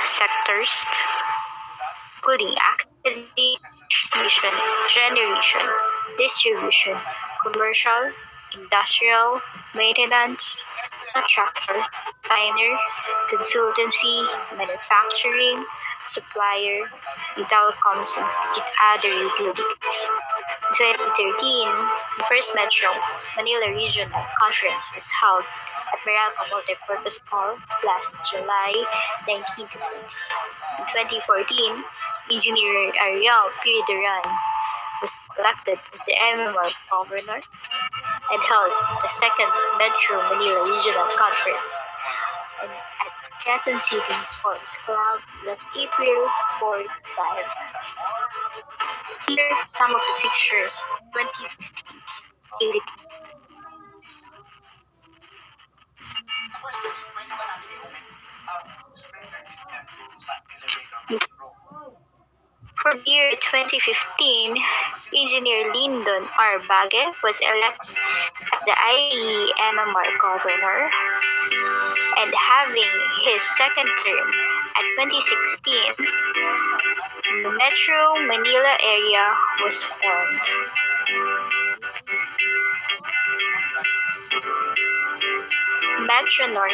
Sectors, including academic, transmission, generation, distribution, commercial, industrial, maintenance, contractor, designer, consultancy, manufacturing, supplier, and telecoms and other utilities. In 2013, the first Metro Manila Regional Conference was held at Meralco Multipurpose Hall last July 19 to 20. In 2014, Engineer Ariel P. Duran was elected as the MMR governor and held the second Metro Manila Regional Conference and at Quezon City Sports Club last April 4 to 5. Here are some of the pictures 2015 edit. For the year 2015, Engineer Lyndon R. Bague was elected as the IIEE MMR Governor, and having his second term at 2016, the Metro Manila area was formed. Metro North,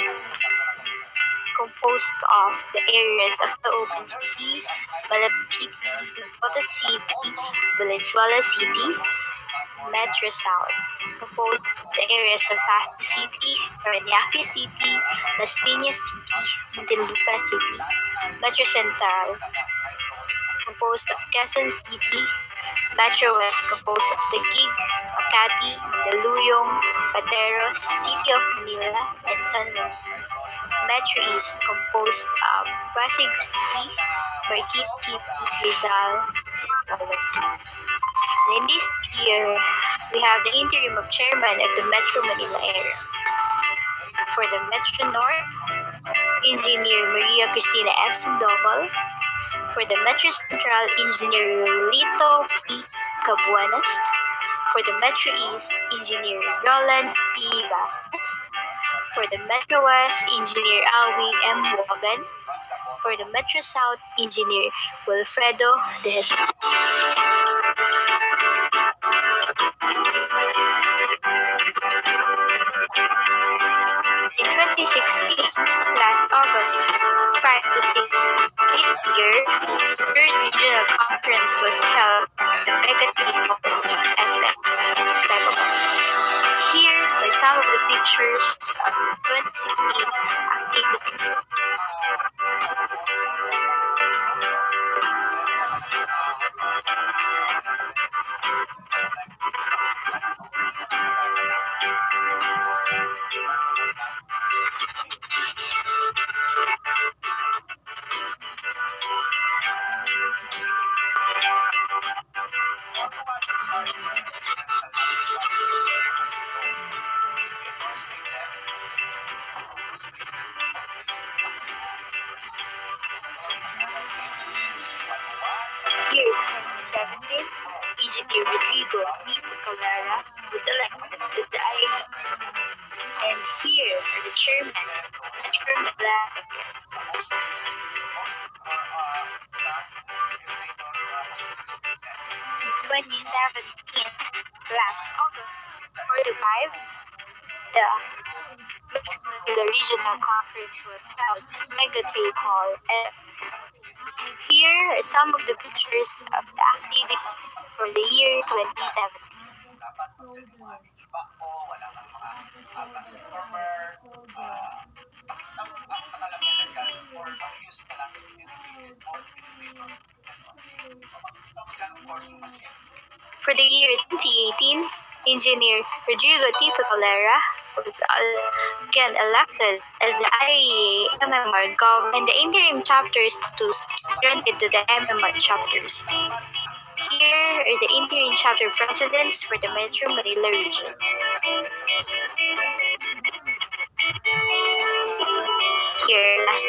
composed of the areas of the Open City, Malabon City, Bota City, Valenzuela City. Metro South, composed of the areas of Pasig City, Parañaque City, Las Piñas City, Muntinlupa City. Metro Central, composed of Quezon City. Metro West, composed of Taguig, Makati, Mandaluyong, Pateros, City of Manila, and San Juan City. Metro East, composed of Pasig City, Marikina City, Rizal, and Nueva City. And in this year, we have the interim of chairman of the Metro Manila areas. For the Metro North, Engineer Maria Cristina F. Sandoval. For the Metro Central, Engineer Lito P. Cabuanas. For the Metro East, Engineer Roland P. Vasquez. For the Metro West, Engineer Alwin M. Wagan. For the Metro South, Engineer Wilfredo de Jesus. In 2016, last August 5 to 6 this year, the third regional conference was held at the Mega Hall SM Lebanon. Here are some of the pictures of the 2016 activities. Year 2017, Engineer Rodrigo B. Calara was elected as the IIEE. And here are the chairman, Metro Manila. 2017, last August 4 to 5, the Metro Manila Regional Conference was held at Mega Hall. And here are some of the pictures of the activities for the year 2017. For the year 2018, Engineer Rodrigo T. Calera was again elected as the IIEA MMR Gov, and the interim chapter status was granted to the MMR chapters. Here are the interim chapter presidents for the Metro Manila region. Here, last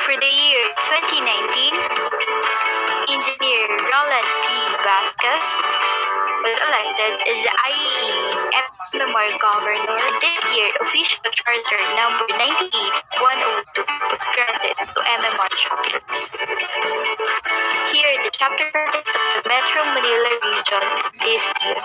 for the year 2019, Engineer Roland P. Vasquez was elected as the IIEE MMR Governor. This year, official charter number 98102 was granted to MMR chapters. Here are the chapter presidents of the Metro Manila region this year.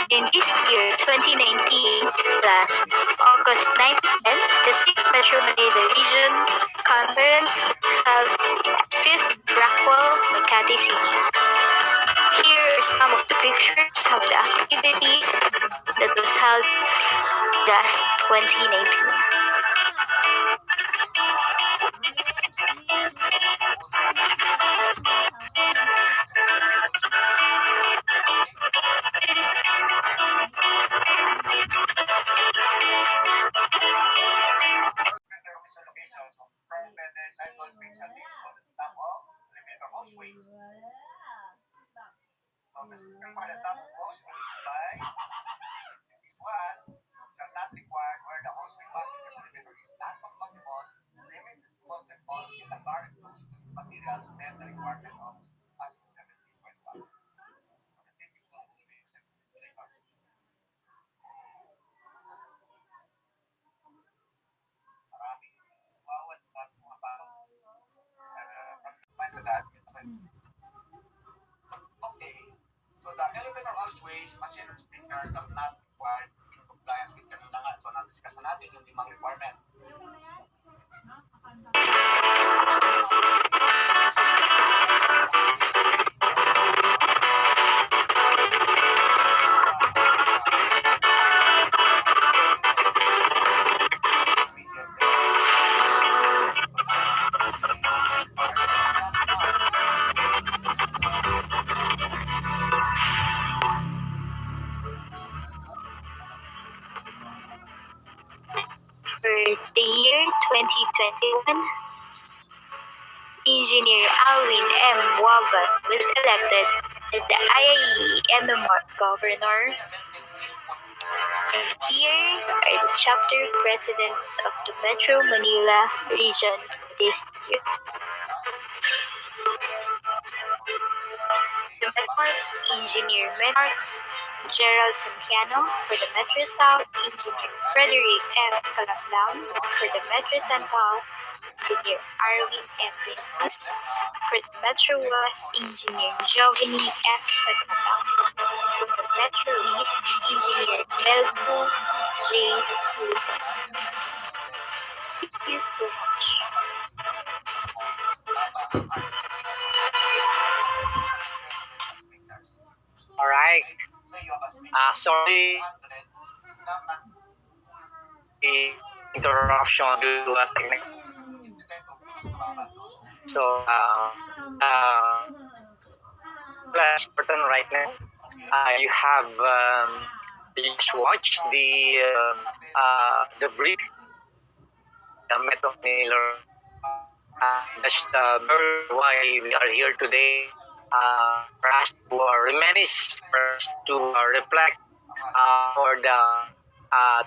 In this year, 2019, last August 9 to 10, the 6th Metro Manila Region Conference was held at 5th Brackwell, Makati City. Here are some of the pictures of the activities that was held last 2019. For the year 2021, Engineer Alwin M. Wagat was elected as the IIEE MMR Governor. And here are the chapter presidents of the Metro Manila region this year. The Metro Engineer Menard Gerald Santiano for the Metro South, Engineer Frederick F. Calablang for the Metro Central, Engineer Arwin M. Jesus for the Metro West, Engineer Giovanni F. Calablang for the Metro East, Engineer Melco J. Luises. Thank you so much. All right. Sorry the interruption due to a technical. So, important right now. You have you just watched the brief, the Metro Manila. That's very why we are here today. For us to reminisce, for us to reflect for the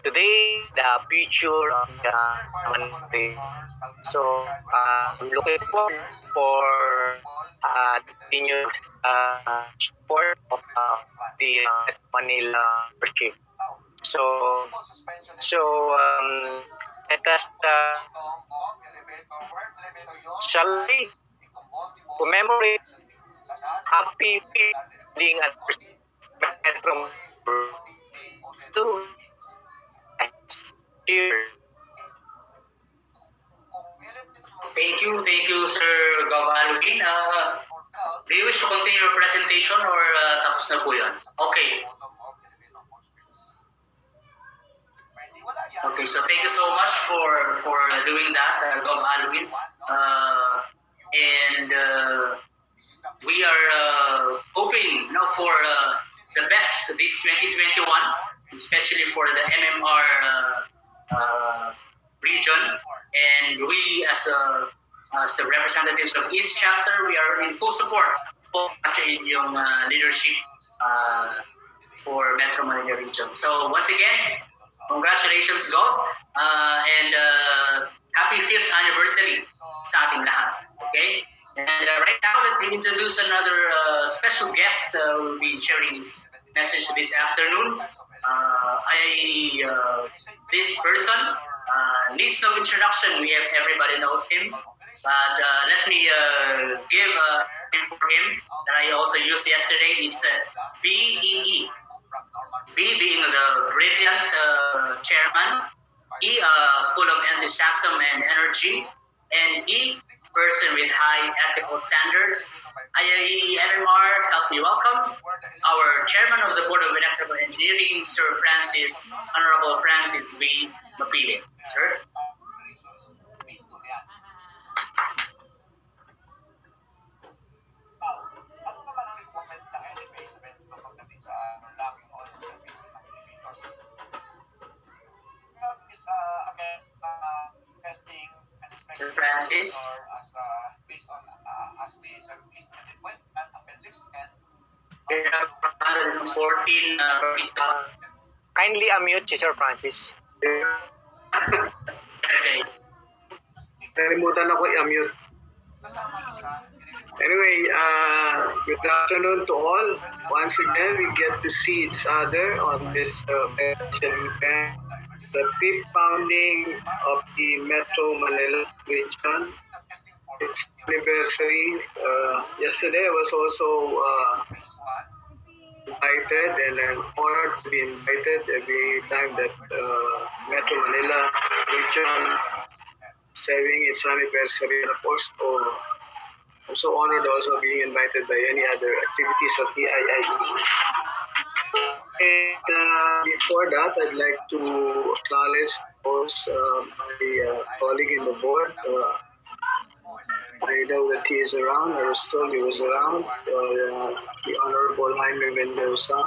today, the future of the Manila. So I'm looking forward for the continued support of the Manila worship. So let us shall we commemorate happy wedding anniversary from to here. Thank you, Sir Gov Alvin. Do you wish to continue your presentation or tapos na po yan? Okay. Okay, so thank you so much for doing that, Gov Alvin. And we are hoping now for the best this 2021, especially for the MMR region. And we, as the representatives of East Chapter, we are in full support po kasi yung leadership for Metro Manila region. So once again, congratulations, Gov, and happy 5th anniversary sa ating lahat. Okay? And right now, let me introduce another special guest who will be sharing his message this afternoon. This person needs no introduction. Everybody knows him. But let me give him for him that I also used yesterday. It's BEE. B being the brilliant chairman, E full of enthusiasm and energy, and E person with high ethical standards. IIEE MMR, help me welcome our chairman of the Board of Electrical Engineering, Sir Honorable Francis V. Mapili. Sir. Sir Francis. We have 114 Kindly unmute, Teacher Francis. Okay. Nalimutan ako i-unmute. Anyway, good afternoon to all. Once again, we get to see each other on this special event, the 5th founding of the Metro Manila region. Its anniversary. Yesterday, I was also invited, and I'm honored to be invited every time that Metro Manila region serving its anniversary. And of course, I'm so honored also being invited by any other activities of the IIEE. And before that, I'd like to acknowledge, of course, my colleague in the board. I know that he is around. I was told he was around. The Honorable Jaime Mendoza,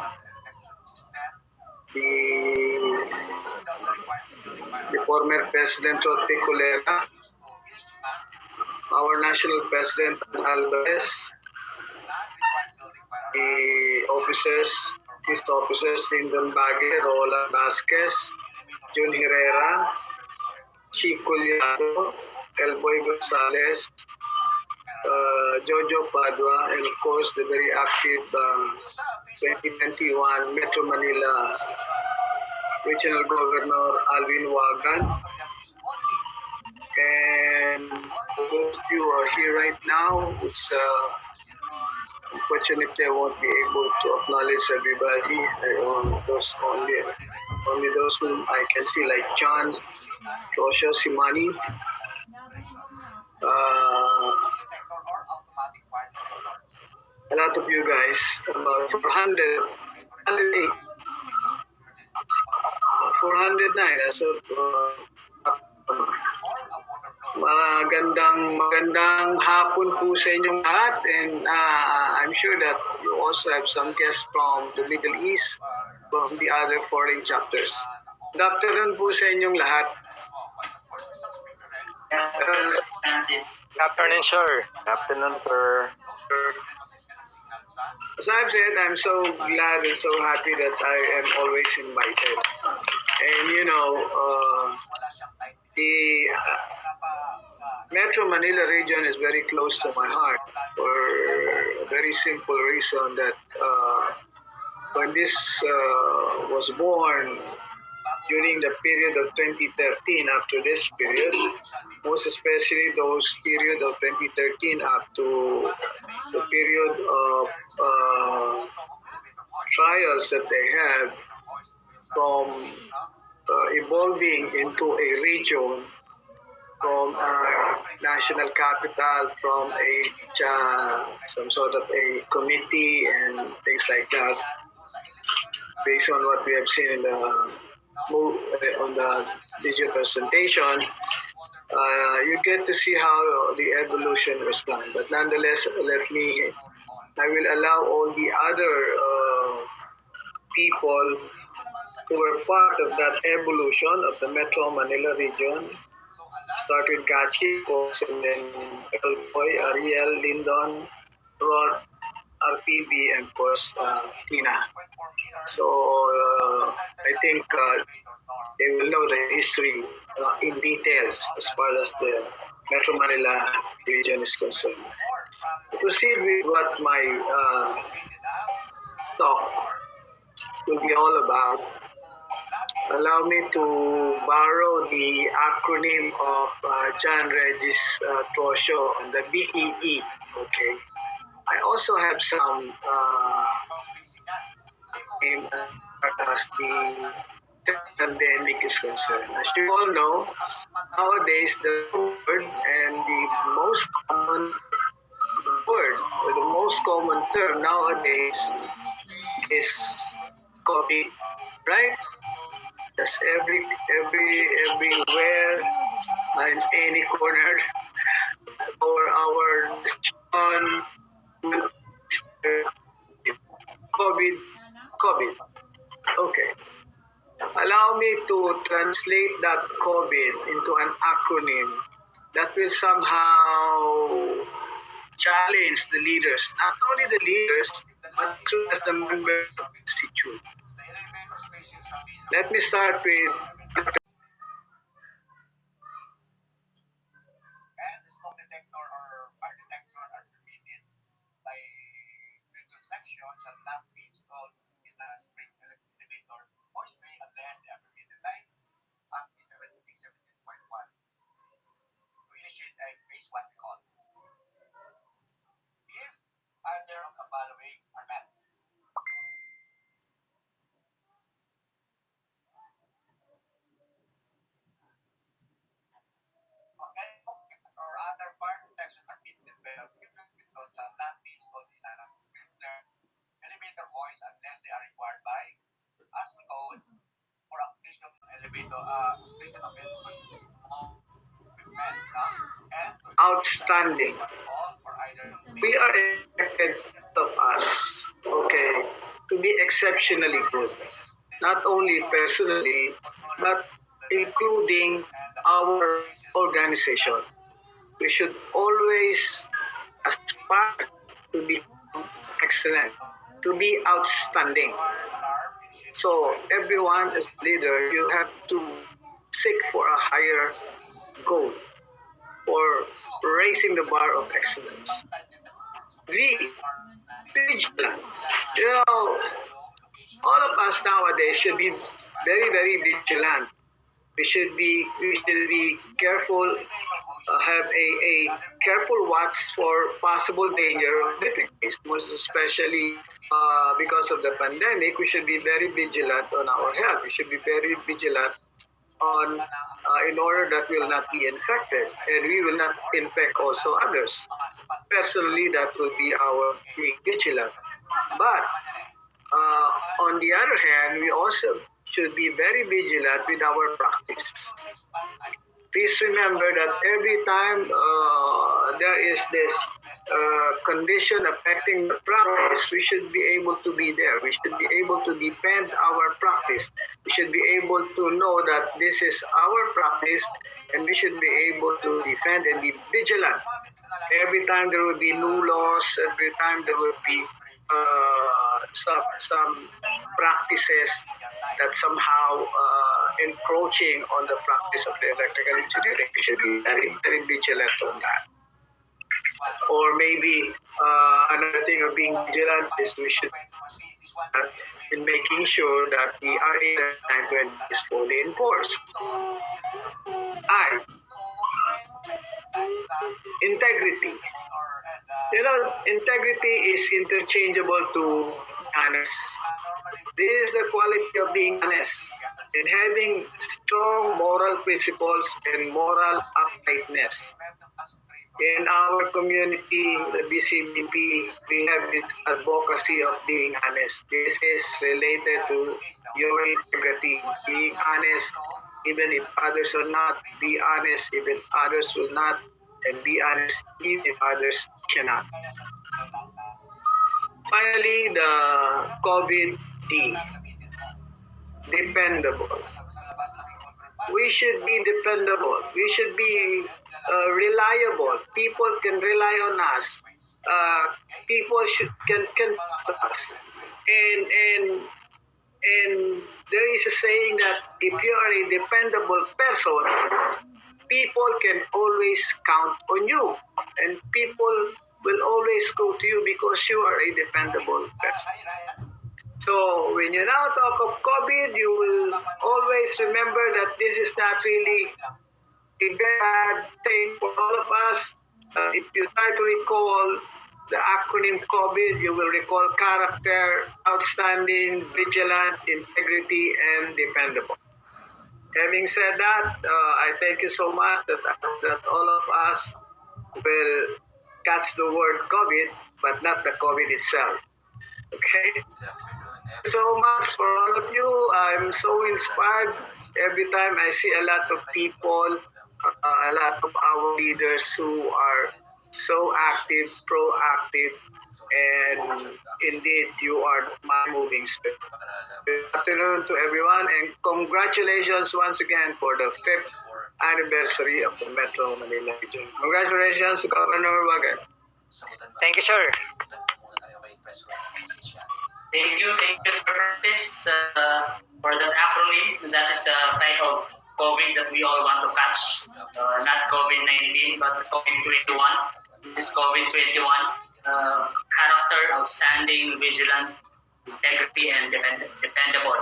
the the former President Rote Colera, our national president Alvarez, the officers, his officers Lyndon Bague, Roland Vasquez, Jun Herrera, Chico Liado, Elboy Gonzalez, Jojo Padua, and of course the very active 2021 Metro Manila Regional Governor Alvin Wagan. And for those of you who are here right now, it's unfortunately I won't be able to acknowledge everybody. Only those whom I can see, like John, Rosha, Simani, a lot of you guys, about 408, 409. So, magandang hapon po sa inyong lahat, and I'm sure that you also have some guests from the Middle East, from the other foreign chapters. Good afternoon po sa inyong lahat. Good afternoon, sir. Good afternoon, sir. As I've said, I'm so glad and so happy that I am always invited. And you know, the Metro Manila region is very close to my heart for a very simple reason that when this was born during the period of 2013, after this period, most especially those period of 2013 up to the period of trials that they had from evolving into a region, from a national capital, from some sort of a committee and things like that, based on what we have seen in on the digital presentation, you get to see how the evolution was done. But nonetheless, I will allow all the other people who were part of that evolution of the Metro Manila region. Started Gachi, of course, and then Elboy, Ariel, Lyndon, Rod, RPB, and of course, Tina. So I think they will know the history in details as far as the Metro Manila region is concerned. To proceed with what my talk will be all about, allow me to borrow the acronym of John Regis Trosho, the BEE. Okay. I also have some as the pandemic is concerned. As you all know, nowadays the word and the most common word or the most common term nowadays is COVID, right? That's everywhere in any corner or our decision will COVID, COVID. Okay. Allow me to translate that COVID into an acronym that will somehow challenge the leaders, not only the leaders, but also as the members of the institute. Let me start with outstanding. We are expected of us, okay, to be exceptionally good. Not only personally, but including our organization. We should always aspire to become excellent, to be outstanding. So everyone as leader, you have to seek for a higher goal for raising the bar of excellence. V, vigilant. You know, all of us nowadays should be very, very vigilant. We should be careful, have a careful watch for possible danger of difficulties, most especially because of the pandemic. We should be very vigilant on our health. We should be very vigilant on in order that we will not be infected and we will not infect also others. Personally, that will be our being vigilant. But on the other hand, we also should be very vigilant with our practice. Please remember that every time there is this condition affecting the practice, we should be able to be there. We should be able to defend our practice. We should be able to know that this is our practice and we should be able to defend and be vigilant. Every time there will be new laws, every time there will be some practices that somehow encroaching on the practice of the electrical engineering. We should be very, very vigilant on that. Or maybe another thing of being vigilant is we should in making sure that we are in a time when it is fully enforced. I, integrity. You know, integrity is interchangeable to honest. This is the quality of being honest and having strong moral principles and moral uprightness. In our community, the BCBP, we have this advocacy of being honest. This is related to your integrity, being honest, even if others are not, be honest, even if others will not, and be honest, even if others cannot. Finally, the COVID D, dependable. We should be dependable. We should be reliable. People can rely on us. People can trust us. And there is a saying that if you are a dependable person, people can always count on you, and people will always go to you because you are a dependable person. So when you now talk of COVID, you will always remember that this is not really a bad thing for all of us. If you try to recall the acronym COVID, you will recall character, outstanding, vigilant, integrity, and dependable. Having said that, I thank you so much that all of us will catch the word COVID, but not the COVID itself. Okay? So much for all of you. I'm so inspired every time I see a lot of people, a lot of our leaders who are so active, proactive, and indeed you are my moving spirit. Good afternoon to everyone, and congratulations once again for the 5th anniversary of the Metro Manila region. Congratulations, Governor Wagan. Thank you, sir. Thank you, Sir Francis, for that acronym. That is the type of COVID that we all want to catch. Not COVID-19, but COVID-21. This COVID-21, character, outstanding, vigilant, integrity, and dependable.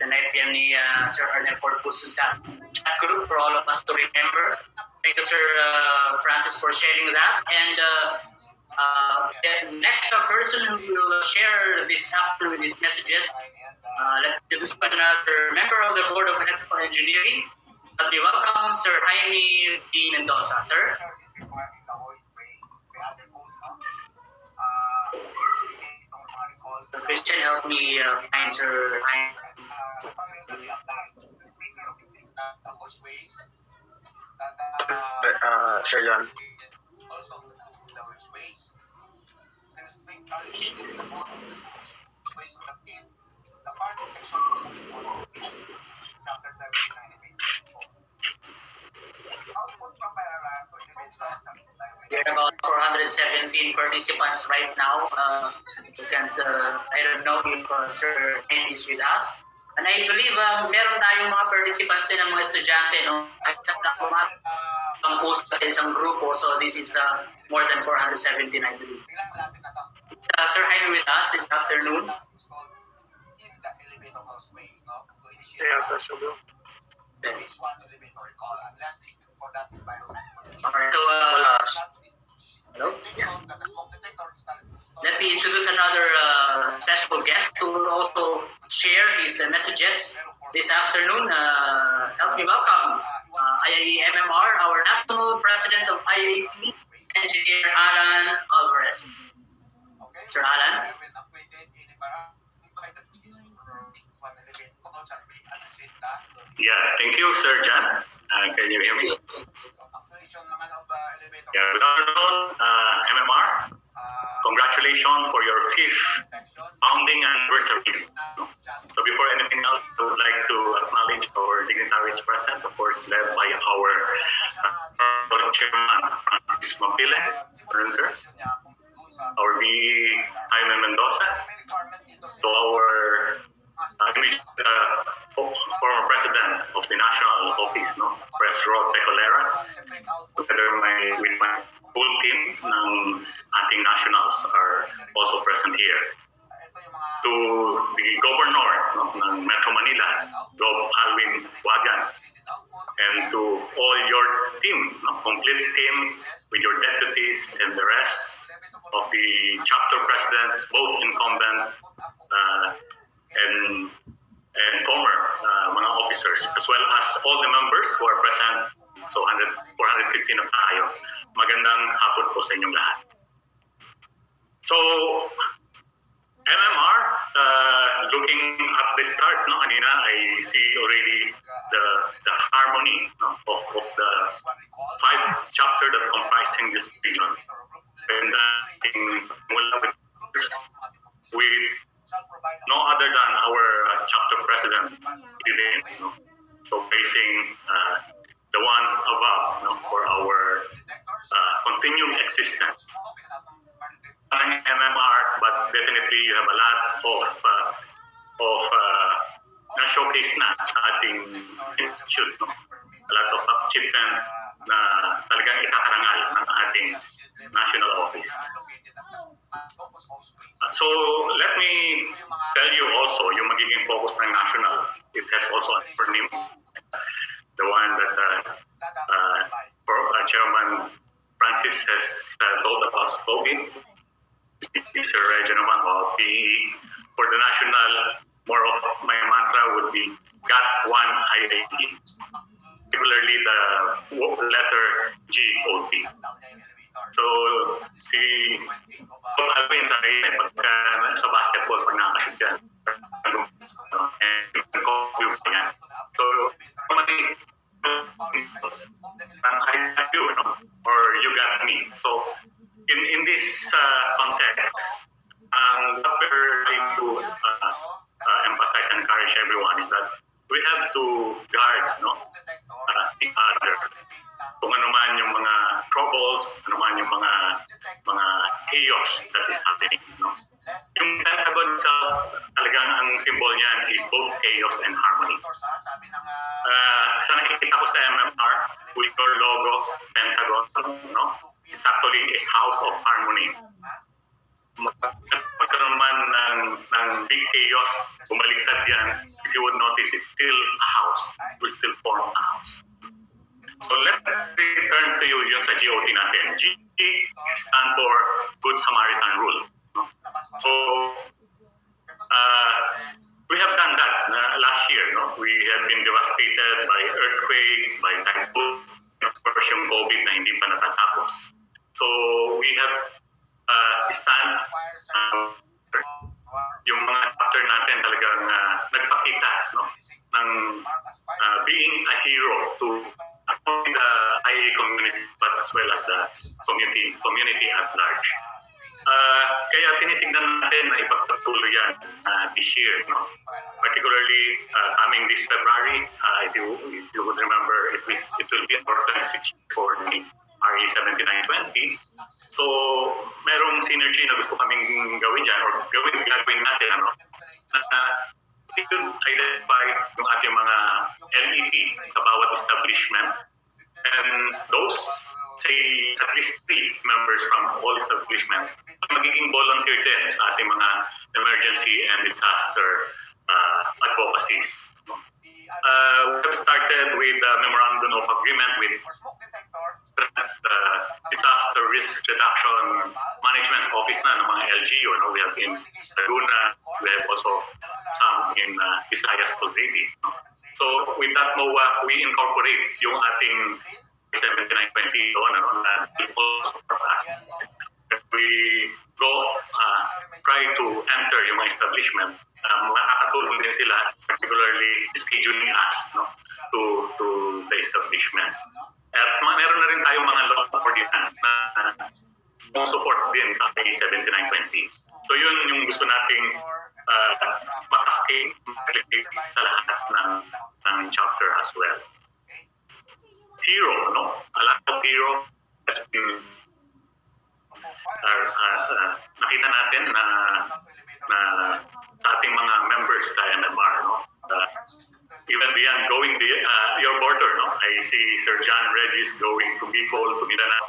Tonight, yan ni Sir Arnel Corpus sa chat group for all of us to remember. Thank you, Sir Francis, for sharing that. And the next person who will share this afternoon these messages, let's introduce another member of the Board of Electrical Engineering. Let me welcome Sir Jaime D. Mendoza. Sir? Christian, help me find Sir Jaime. Sir John. We're about 417 participants right now. You can't, I don't know if Sir Ken is with us. And I believe meron tayong mga participants din ng mga estudyante. No? Isang nakumat, isang post sa isang grupo. So this is more than 417, I believe. Sir Jaime with us this afternoon. Yeah, possible. Alright, so hello? Let me introduce another special guest who will also share his messages this afternoon. Help me welcome IIEE MMR, our National President of IIEE, Engineer Alan Alvarez. Sir Alan? Yeah, thank you, Sir John. Can you hear me? Yeah, good afternoon, MMR. Congratulations for your 5th founding anniversary. So before anything else, I would like to acknowledge our dignitaries present, of course, led by our chairman, Francis Mapile, sir, our VE, Jaime Mendoza, to our former president of the national office, Pres Rod Pecolera, together with my full team ng ating nationals are also present here. To the governor ng Metro Manila, Rob Alvin Wagan, and to all your team, complete team with your deputies and the rest of the chapter presidents, both incumbent and former mga officers, as well as all the members who are present. So 415 na tayo. Magandang hapon po sa inyong lahat. So MMR, looking at the start, kanina, I see already the harmony of the 5 chapter that comprising this region. And with no other than our chapter president, so facing the one above for our continued existence. MMR, but definitely you have a lot of na-showcase na sa ating institute. A lot of achievement na talagang itakarangal ng ating national office. So let me tell you also yung magiging focus ng national. It has also an acronym, the one that Chairman Francis has told about COVID. Sir Reggie naman about PE. For the national, more of my mantra would be got one IIT, particularly the letter GOT. So si Bob Alvin sa pagka sa basketball pag nakashoot yan, and co-view pa yan. So I got you, or you got me. So in this context, what we're trying to emphasize and encourage everyone is that we have to guard the other. Kung ano man yung mga troubles, ano man yung mga chaos that is happening. Yung Pentagon itself, talagang ang symbol niyan is both chaos and harmony. Sa nakikita ko sa MMR, with your logo, Pentagon, it's actually a house of harmony. Magkaroon man ng big chaos, bumaliktad yan, if you would notice, it's still a house. It will still form a house. So let me return to you yung sa GOT natin. GOT stand for Good Samaritan Rule. So we have done that last year. We have been devastated by earthquake, by typhoon, of course yung COVID na hindi pa natatapos. So we have stand yung mga chapter natin talagang nagpakita ng being a hero to the IIEE community, but as well as the community at large. Kaya tinitingnan natin na ipagpatuloy yan this year. No? Particularly coming this February, if you would remember, it will be our 26th for the RE 7920. So, merong synergy na gusto kaming gawin dyan or gagawin natin. Ano? We should identify yung ating mga LEP sa bawat establishment. And those, say, at least 3 members from all establishment magiging volunteer din sa ating mga emergency and disaster advocacies. We have started with the memorandum of agreement with the Disaster Risk Reduction Management Office na ng mga LGU. No? We have in Laguna, we have also some in Visayas already. No? So with that MOA, we incorporate yung ating 7920 doon, ano, na also for us. We go try to enter yung mga establishment. Makakatulong din sila, particularly scheduling us, no, to the establishment. At meron na rin tayong mga law ordinance na support din sa ating 7920. So yun yung gusto nating makaskate sa lahat ng chapter as well. Hero, no? A lot of hero has been nakita natin na sa ating mga members sa MMR, no? Even beyond going your border, no? I see Sir John Regis going to Bicol, to Mindanao,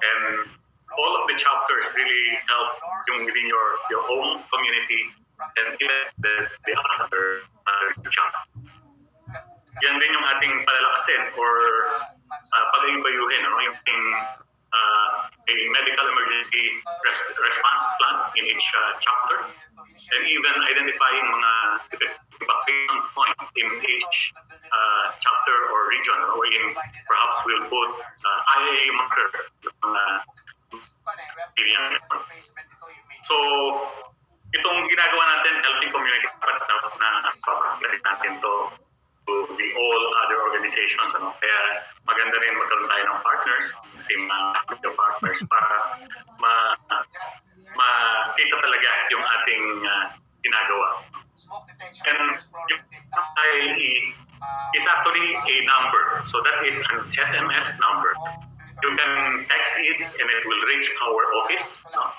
and all of the chapters really help yung within your own community and even the other chapter. Yan din yung ating palalakasin or pag-ibayuhin, no? Yung a medical emergency response plan in each chapter, and even identifying mga evacuation point in each chapter or region, wherein perhaps we'll put IIEE marker sa mga area. So, itong ginagawa natin, helping community na pag-galit natin to the all other organizations, ano? Kaya maganda rin magkaroon tayo ng partners, same partners, para makita talaga yung ating ginagawa. And yung IIE is actually a number. So that is an SMS number. You can text it and it will reach our office. No?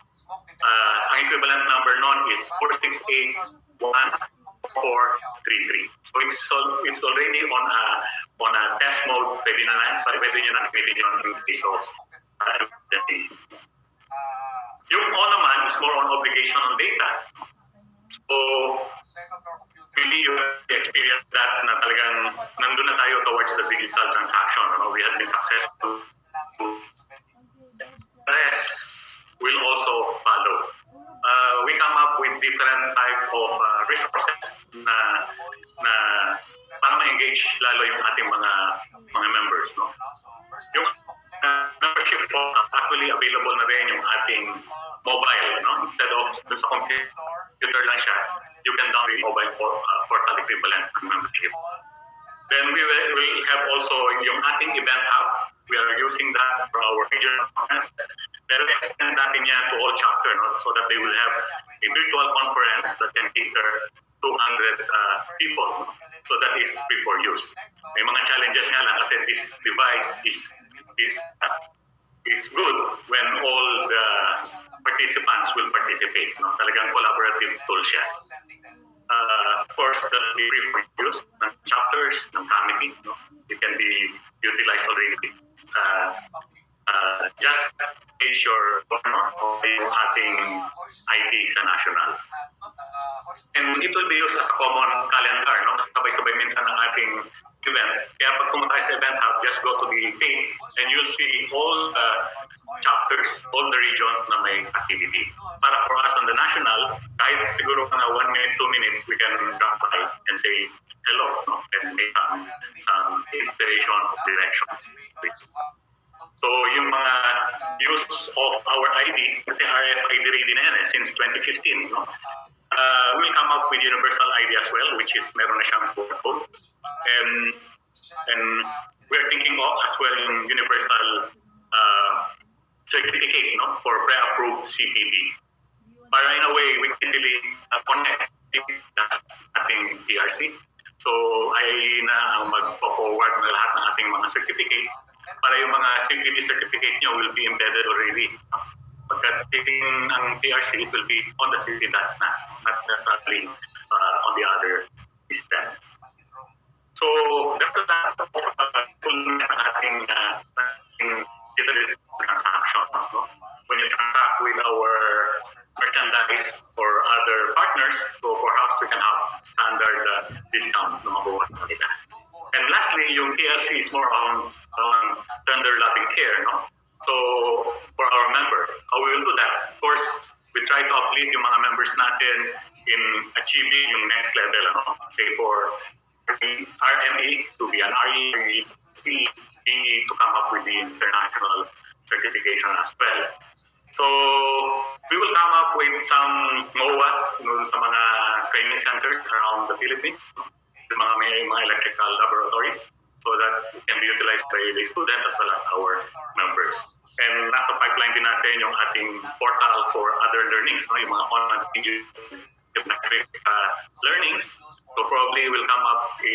Ang equivalent number nun is 468-1433. So it's already on a test mode. Pwede nyo na gamitin yun in case of yung O naman is more on obligation on data. So really you experience that na talagang nandun na tayo towards the digital transaction. We have been successful. The rest will also follow. We come up with different type of resources na para ma-engage lalo yung ating mga members, no? Yung membership po actually available na rin yung ating mobile, no? Instead of dun sa computer lang siya, you can download mobile portal equivalent ng membership. Then we will have also yung ating event hub. We are using that for our regional conference. Pero extend natin yan to all chapter, no? So that they will have a virtual conference that can cater 200 people. No? So that is free for use. May mga challenges nga lang kasi this device is good when all the participants will participate. No? Talagang collaborative tool siya. Of course, that will be free for use ng chapters, ng committee. No? It can be utilized already. Just page your donor o yung ating IT sa national. And it will be used as a common calendar, no? Sabay-sabay minsan ang ating event. Kaya pag pumunta sa event hub, just go to the page and you'll see all the chapters, all the regions na may activity. Para for us on the national, kahit siguro na 1 minute, 2 minutes, we can drop by and say hello, no? And make some inspiration of direction. So yung mga use of our ID, kasi RFID ready na yan since 2015, no? We'll come up with universal ID as well, which is meron na siyang code. And we're thinking of as well yung universal certificate, for pre-approved CPD. Para in a way, we can easily connect ating PRC. So ay na magpo-forward na lahat ng ating mga certificate para yung mga CPD certificate nyo will be embedded already. Pagka taking ang PRC, it will be on the CPDAS na, not necessarily on the other system. So that's the fullness ng ating digital transactions. When you transact with our merchandise or other partners, so perhaps we can have standard discount na makuha nila. And lastly, yung PLC is more on tender loving care. So for our member, how we will do that? Of course, we try to uplift yung mga members natin in achieving yung next level. Say for RME to be an RE, to come up with the international certification as well. So we will come up with some MOA sa mga training centers around the Philippines, yung may mga electrical laboratories, so that it can be utilized by the student as well as our members. And nasa pipeline din natin yung ating portal for other learnings, yung mga online geometric learnings. So probably will come up a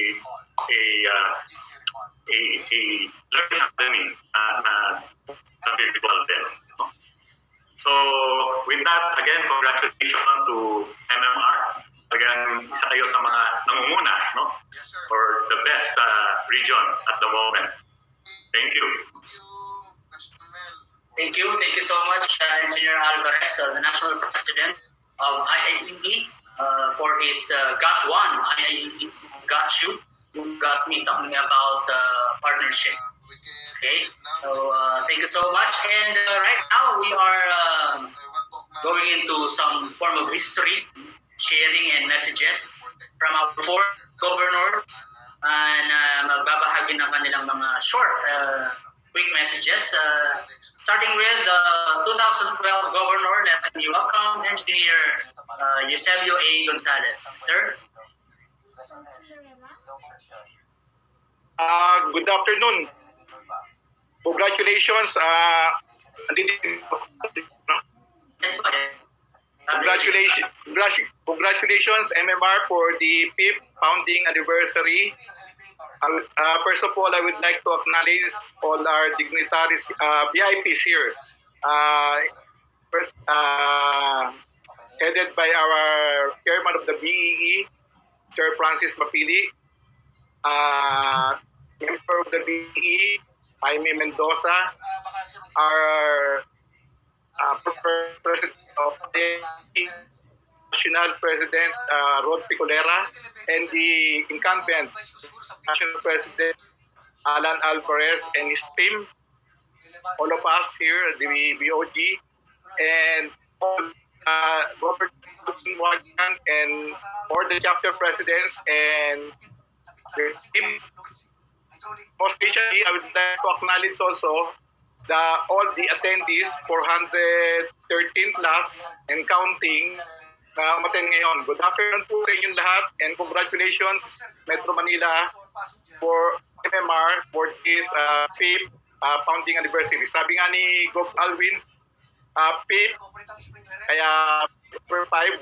learning academy na virtual din. So with that, again, congratulations to MMR. Again, isa kayo sa mga nangunguna, for the best region at the moment. Thank you. Thank you so much, Engineer Alvarez, the National President of IIEE, for his Got One IIEE Got You, who got me talking about partnership. Okay, so thank you so much. And right now we are going into some form of history, sharing and messages from our four governors, and magbabahagi ng kanilang mga short, quick messages. Starting with the 2012 governor, let me welcome Engineer Eusebio A. Gonzalez. Sir? Good afternoon. Congratulations. Congratulations, MMR, for the 5th founding anniversary. First of all, I would like to acknowledge all our dignitaries, VIPs here. First, headed by our chairman of the BEE, Sir Francis Mapili, member of the BEE, Jaime Mendoza, our president of the national president, Rod Picolera, and the incumbent national president, Alan Alvarez, and his team, all of us here at the BOG, and all Robert and all the chapter presidents and their teams. Most especially, I would like to acknowledge also all the attendees, 413 plus and counting, na umattend ngayon. Good afternoon po sa inyong lahat, and congratulations Metro Manila for MMR for this 5th founding anniversary. Sabi nga ni Gov Alwin, 5th, kaya number 5,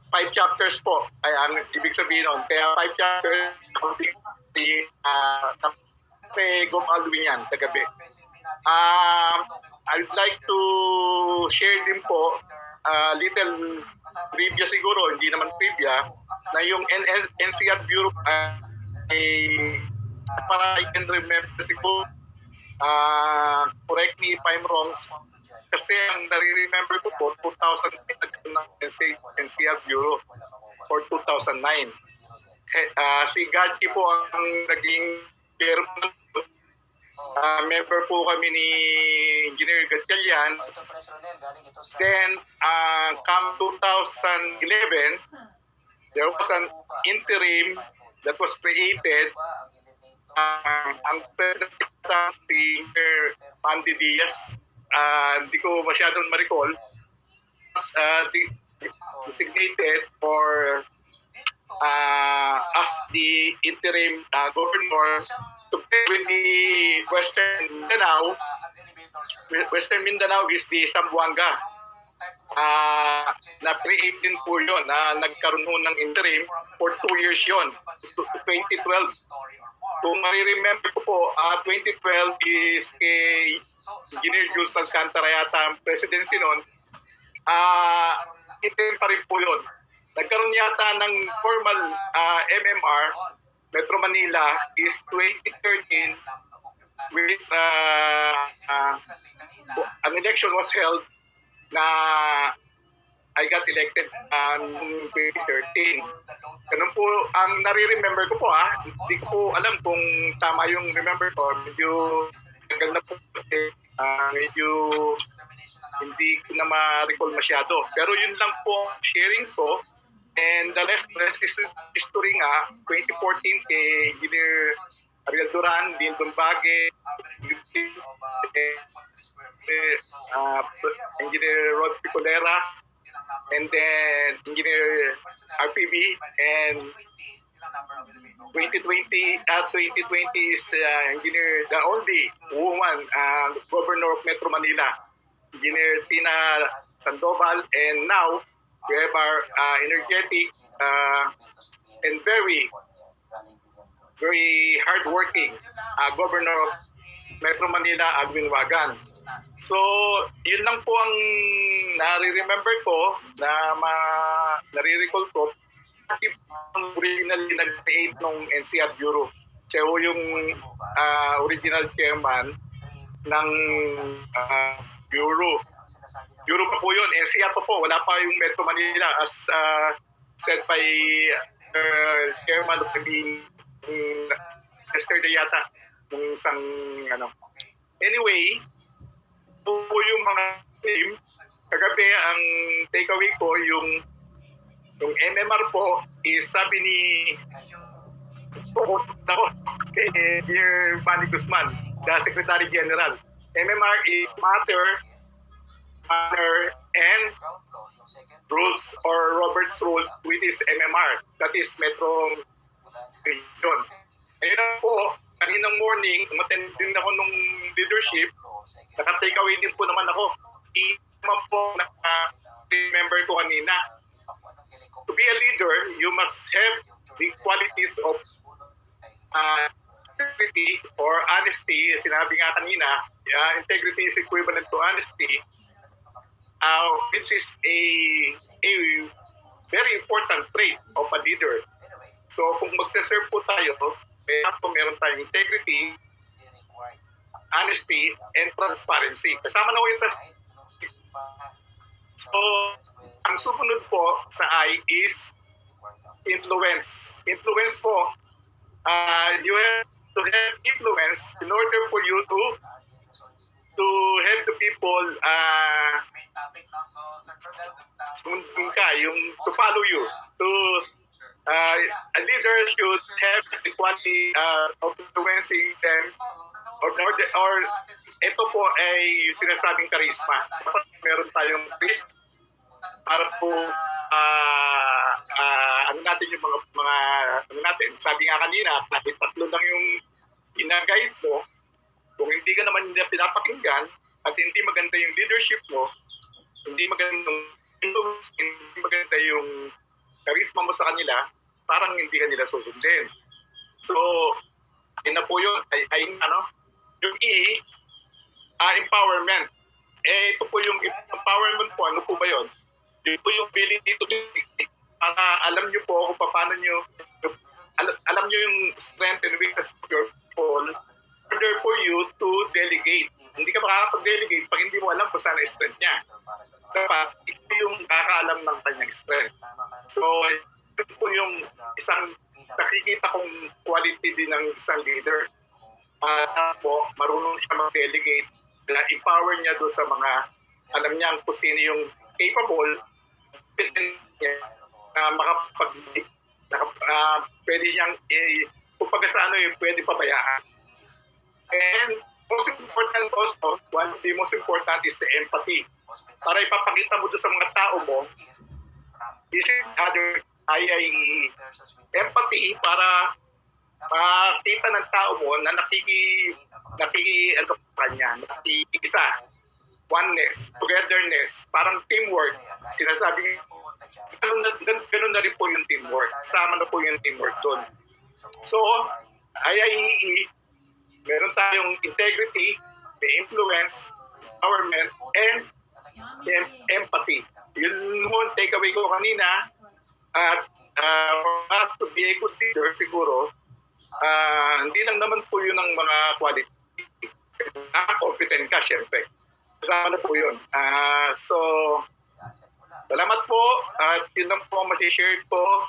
5 chapters po. Ay, ang ibig sabihin nun. Kaya 5 chapters, kay Gov Alwin yan, kagabi. I would like to share din po little trivia siguro, hindi naman trivia, na yung NCR Bureau ay para I can remember siguro, correct me if I'm wrong, kasi ang nare-remember ko po, 2008 ng NCR Bureau or 2009. Si Gadki po ang naging chairman. Member po kami ni Engineer Gatchalian. Then, come 2011, there was an interim that was created. Ang president si Andy Diaz, hindi ko masyadong ma-recall, designated for as the interim governor to with the Western Mindanao is the Zamboanga. Na-create din po yun, nagkaroon ho ng interim for 2 years yun, 2012. Kung may-remember ko po, 2012 is kay Engineer Jules Alcantara yata ang presidency noon, interim pa rin po yun. Nagkaroon yata ng formal MMR, Metro Manila is 2013, which an election was held na I got elected noong 2013. Ganun po ang nare-remember ko po Hindi ko po alam kung tama yung remember ko. Medyo tagal na po kasi medyo hindi ko na ma-recall masyado. Pero yun lang po sharing ko. And the rest is history nga, 2014 kay Engineer Ariel Duran, Dean Dumbage, Engineer Rod Picolera, and then Engineer RPB, and 2020 is Engineer, the only woman, Governor of Metro Manila, Engineer Tina Sandoval, and now we have our energetic and very hardworking Governor of Metro Manila, Alvin Wagan. So, yun lang po ang nare-remember ko, nare-recall ko, yung originally nag-create ng NCR Bureau. Siya po yung original chairman ng Bureau. Bureau pa po yun, NCR pa po, wala pa yung Metro Manila as said by chairman of the yesterday yata, yung isang Anyway, po yung mga team, kagabi ang takeaway ko, yung MMR po is sabi ni kay Dear Manny Guzman, the Secretary General. MMR is matter, and rules or Robert's rule with his MMR. That is Metro Region. Ayun po, kaninang morning, umattend din ako nung leadership, naka-take away din po naman ako. Naman po remember ko kanina. To be a leader, you must have the qualities of integrity or honesty. Sinabi nga kanina, integrity is equivalent to honesty, which is a very important trait of a leader. So kung magse-serve po tayo, meron tayong integrity, honesty, and transparency. Kasama na po yung So, ang sumunod po sa I is influence. Influence po, you have to have influence in order for you to help the people to follow you. A leader should have the quality of influencing them or ito po ay yung sinasabing charisma. Dapat meron tayong charisma para po natin yung mga sabi nga kanina, kahit 3 lang yung ginagayad mo, kung hindi ka naman nila pinapakinggan at hindi maganda yung leadership mo, hindi maganda yung influence, hindi maganda yung charisma mo sa kanila, parang hindi ka nila susundin. So, yun na po yun. Yung empowerment. Ito po yung empowerment po. Ano po ba yun? Yun po yung ability to delegate. Para alam nyo po kung paano nyo, alam nyo yung strength and weakness of your people in order for you to delegate. Hindi ka makakapag-delegate pag hindi mo alam kung saan ang strength niya. Dapat ito yung kakaalam ng kanyang strength. So, ito po yung isang nakikita kong quality din ng isang leader. Po, marunong siya mag-delegate, empower niya doon sa mga, alam niya kung sino yung capable, pwede niyang, kumbaga sa pwede pabayaan. And most important also, one of the most important is the empathy. Para ipapakita mo doon sa mga tao mo, this is other IIEE. Empathy para makita ng tao mo na ano pa kanya, nakikisa, oneness, togetherness, parang teamwork. Sinasabi, ganun na rin po yung teamwork. Kasama na po yung teamwork doon. So, IIEE, meron tayong integrity, may influence, empowerment, and empathy. Yun yung takeaway ko kanina. At for us to be a good leader, siguro, hindi lang naman po yun ang mga quality. Competent ka, syempre. Kasama na po yun. So, salamat po. At yun lang po ang masishare ko.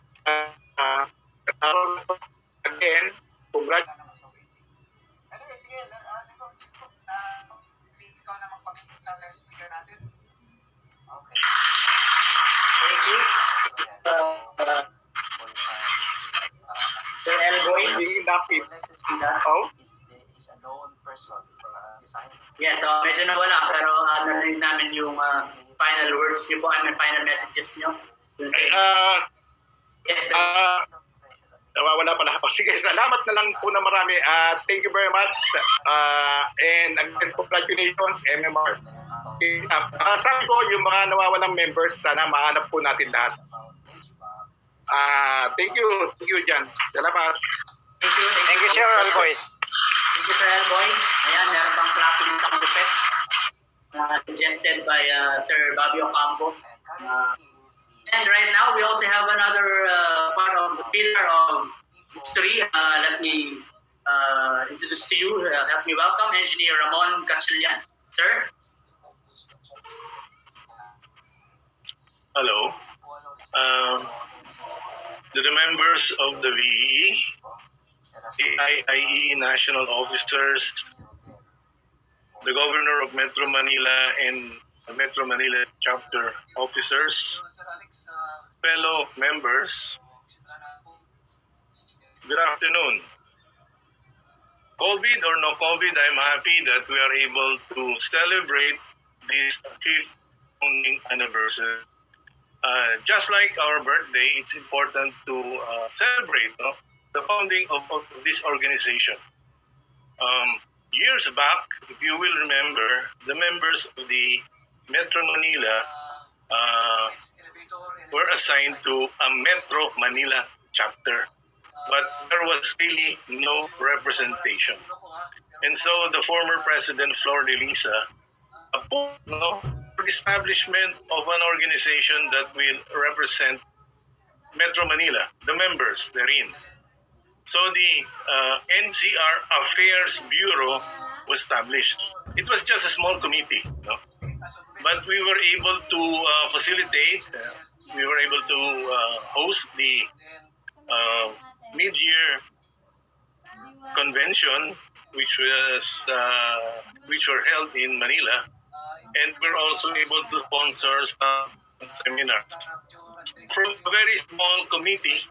Again, congratulations. Thank you. Sir Elboy? Being lucky. Oh? Yes, medyo nawala pero narinig namin yung final words niyo po, final messages niyo. Yes, sir. Nawawala pala ako. Sige, salamat na lang po na marami. Thank you very much. And again, congratulations, MMR. Sabi ko, yung mga nawawalang members, sana mahanap po natin lahat. Thank you, Jan. Salamat. Thank you, Sir Alboy. Thank you, Sir Elboy. Ayan, meron pang clapping sound effect suggested by Sir Bobby Ocampo. And right now, we also have another part of the pillar of history. Let me introduce to you, help me welcome Engineer Ramon Gatchalian. Sir? Hello. To the members of the VEE, the IIEE national officers, the Governor of Metro Manila and the Metro Manila chapter officers, fellow members, good afternoon. COVID or no COVID, I'm happy that we are able to celebrate this 5th founding anniversary. Just like our birthday, it's important to celebrate the founding of this organization. Years back, if you will remember, the members of the Metro Manila were assigned to a Metro Manila chapter, but there was really no representation. And so the former President Flor de Lisa approved the establishment of an organization that will represent Metro Manila, the members therein. So the NCR Affairs Bureau was established. It was just a small committee, but we were able to facilitate, we were able to host the mid-year convention, which were held in Manila, and we're also able to sponsor some seminars. From a very small committee,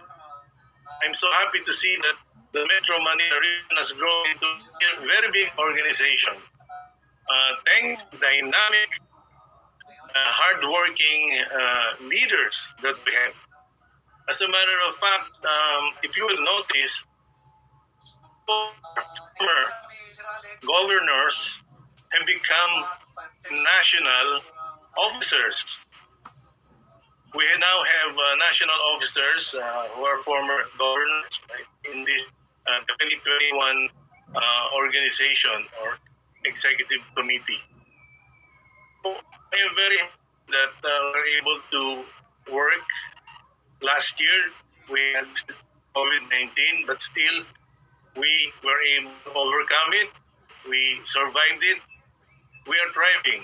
I'm so happy to see that the Metro Manila region has grown into a very big organization. Thanks to dynamic, hardworking leaders that we have. As a matter of fact, if you will notice, former governors have become national officers. We now have national officers who are former governors in this 2021 organization or executive committee. So I am very happy that we're able to work. Last year we had COVID-19, but still we were able to overcome it. We survived it. We are thriving.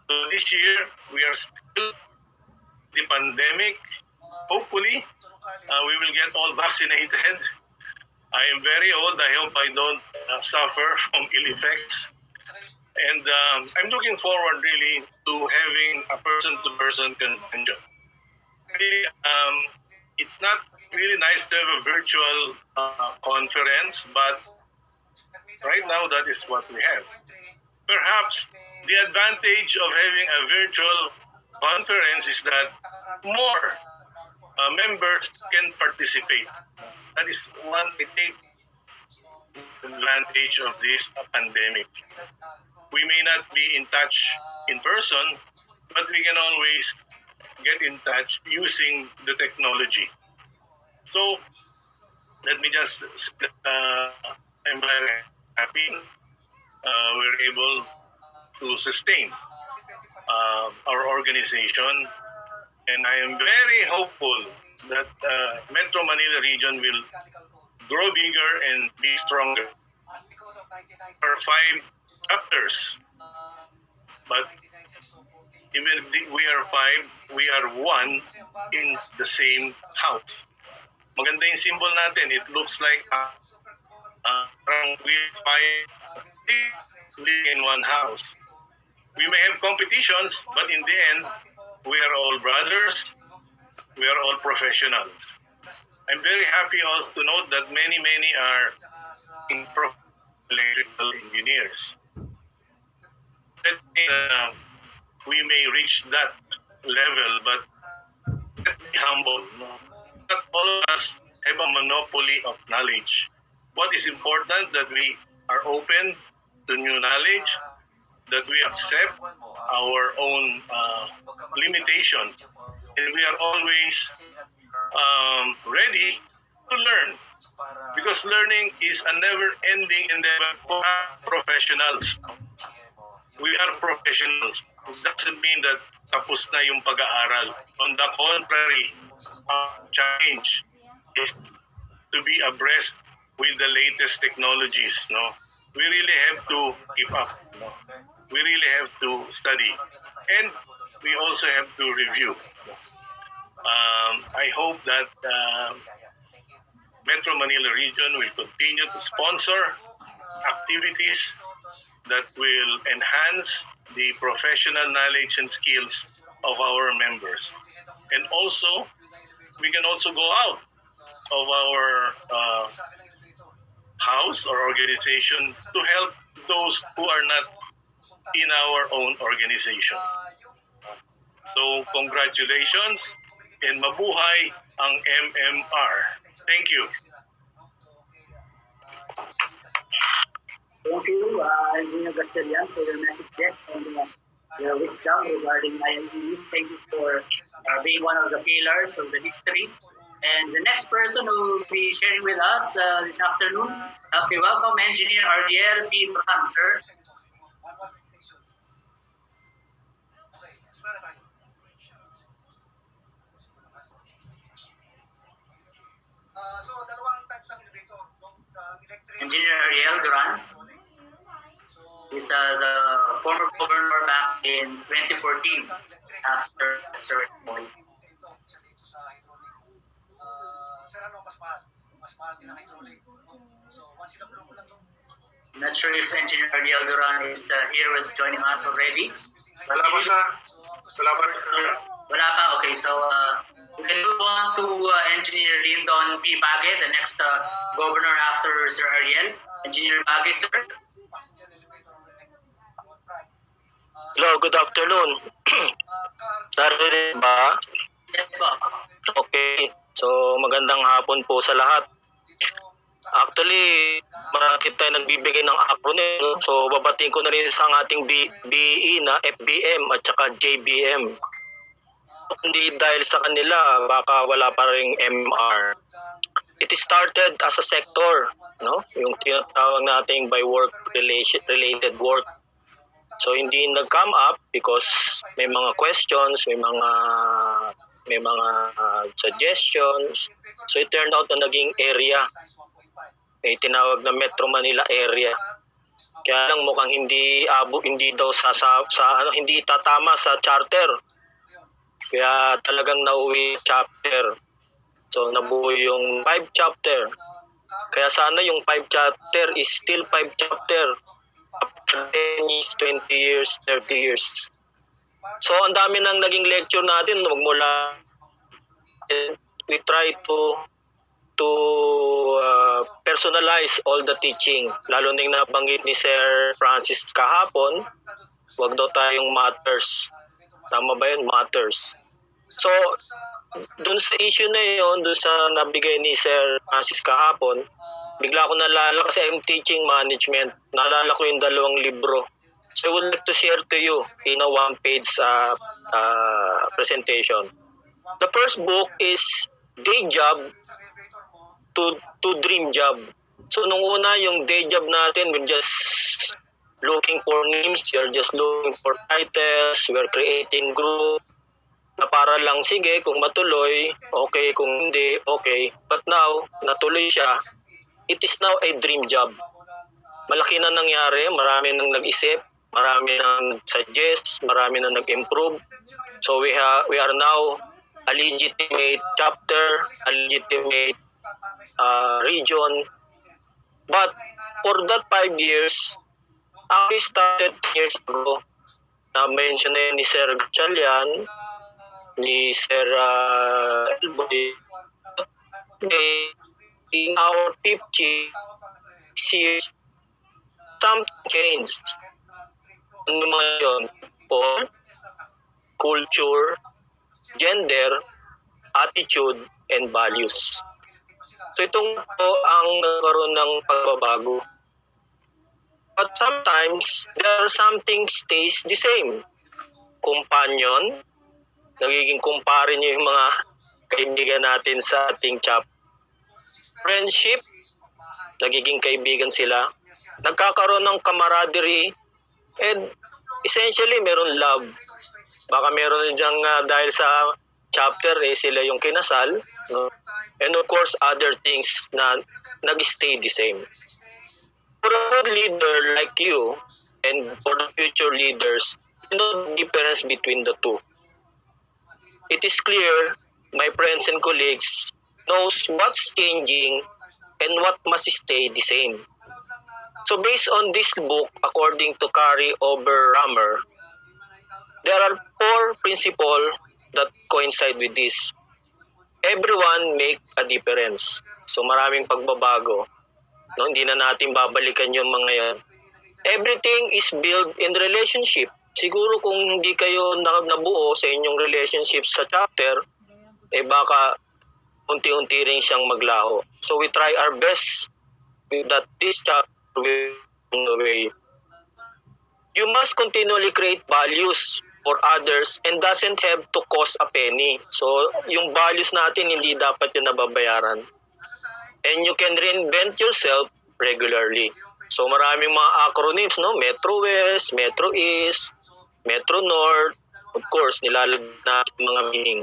So this year we are still the pandemic. Hopefully, we will get all vaccinated. I am very old. I hope I don't suffer from ill effects. And I'm looking forward really to having a person-to-person convention. Really, it's not really nice to have a virtual conference, but right now that is what we have. Perhaps the advantage of having a virtual conference is that more members can participate. That is one, I think, advantage of this pandemic. We may not be in touch in person, but we can always get in touch using the technology. So let me just say, I'm very happy we're able to sustain our organization, and I am very hopeful that Metro Manila region will grow bigger and be stronger. There are 5 chapters, but even if we are 5, we are one in the same house. Maganda yung symbol natin. It looks like we are 5 living in one house. We may have competitions, but in the end, we are all brothers. We are all professionals. I'm very happy also to note that many are electrical engineers. We may reach that level, but let's be humble. Not all of us have a monopoly of knowledge. What is important that we are open to new knowledge, that we accept our own limitations, and we are always ready to learn, because learning is a never-ending endeavor for professionals. We are professionals. It doesn't mean that tapos na yung pag-aaral. On the contrary, our challenge is to be abreast with the latest technologies. No, we really have to keep up. No, we really have to study, and we also have to review. I hope that Metro Manila region will continue to sponsor activities that will enhance the professional knowledge and skills of our members. And also, we can also go out of our house or organization to help those who are not in our own organization. So, congratulations and mabuhay ang MMR. Thank you. Thank you, Engineer Gastelian, for your message there and your wisdom regarding IIEE. Thank you for being one of the pillars of the history. And the next person who will be sharing with us this afternoon, we welcome Engineer Ariel P. Duran, sir. Engineer Ariel Duran is the former governor back in 2014 after Sir Boy. I'm not sure if Engineer Ariel Duran is here with joining us already. Wala pa siya. Wala pa siya. Wala pa, okay. So we can move on to Engineer Lyndon P. Bagay, the next governor after Sir Ariel. Engineer Bagay, sir. Hello, good afternoon. Narinig ba? Yes, po. Okay. So, magandang hapon po sa lahat. Actually, marami tayo nagbibigay ng acronym. No? So, babatiin ko na rin sa ating BE na FBM at saka JBM. Hindi dahil sa kanila, baka wala pa rin MR. It started as a sector, no? Yung tinatawag nating by work related work. So hindi nag-come up because may mga questions, may mga suggestions. So it turned out na naging area. May tinawag na Metro Manila area. Kaya lang mukhang hindi daw hindi tatama sa charter. Kaya talagang nauwi chapter. So nabuo yung 5 chapter. Kaya sana yung 5 chapter is still 5 chapter. After 10 years, 20 years, 30 years. So ang dami nang naging lecture natin magmula. We try to personalize all the teaching. Lalo na yung nabanggit ni Sir Francis kahapon, wag daw tayong matters. Tama ba yun? Matters. So, dun sa issue na yun, dun sa nabigay ni Sir Francis kahapon, bigla ko naalala kasi I'm teaching management. Naalala ko yung 2 libro. So I would like to share to you in a one-page presentation. The first book is Day Job to Dream Job. So nung una, yung day job natin, we're just looking for names, we're just looking for titles, we're creating group, na para lang, sige, kung matuloy, okay, kung hindi, okay. But now, natuloy siya, it is now a dream job. Malaki na nangyari, marami nang nag-isip, marami nang suggest, marami nang nag-improve. So we are now a legitimate chapter, a legitimate region. But for that 5 years, we started 10 years ago. Na-mention na yun ni Sir Chalian, ni Sir Elboy. In our 50 years, something changed. Ano mga yun? For culture, gender, attitude, and values. So itong po ang nagkaroon ng pagbabago. But sometimes, there are something stays the same. Companion, nagiging kumpare niyo yung mga kaibigan natin sa ating chapter. Friendship, nagiging kaibigan sila. Nagkakaroon ng camaraderie, and essentially meron love. Baka meron diyang dahil sa chapter sila yung kinasal, no? And of course other things na nag-stay the same. For a good leader like you and for the future leaders, you know the difference between the two. It is clear, my friends and colleagues knows what's changing and what must stay the same. So based on this book, according to Carrie Oberhammer, there are 4 principles that coincide with this. Everyone make a difference. So maraming pagbabago. No, hindi na natin babalikan yung mga yan. Everything is built in relationship. Siguro kung hindi kayo nabuo sa inyong relationship sa chapter, baka unti-unti rin siyang maglaho. So we try our best that this chapter will the way. You must continually create values for others and doesn't have to cost a penny. So yung values natin hindi dapat yung nababayaran. And you can reinvent yourself regularly. So maraming mga acronyms, no? Metro West, Metro East, Metro North. Of course, nilalagay natin mga meaning.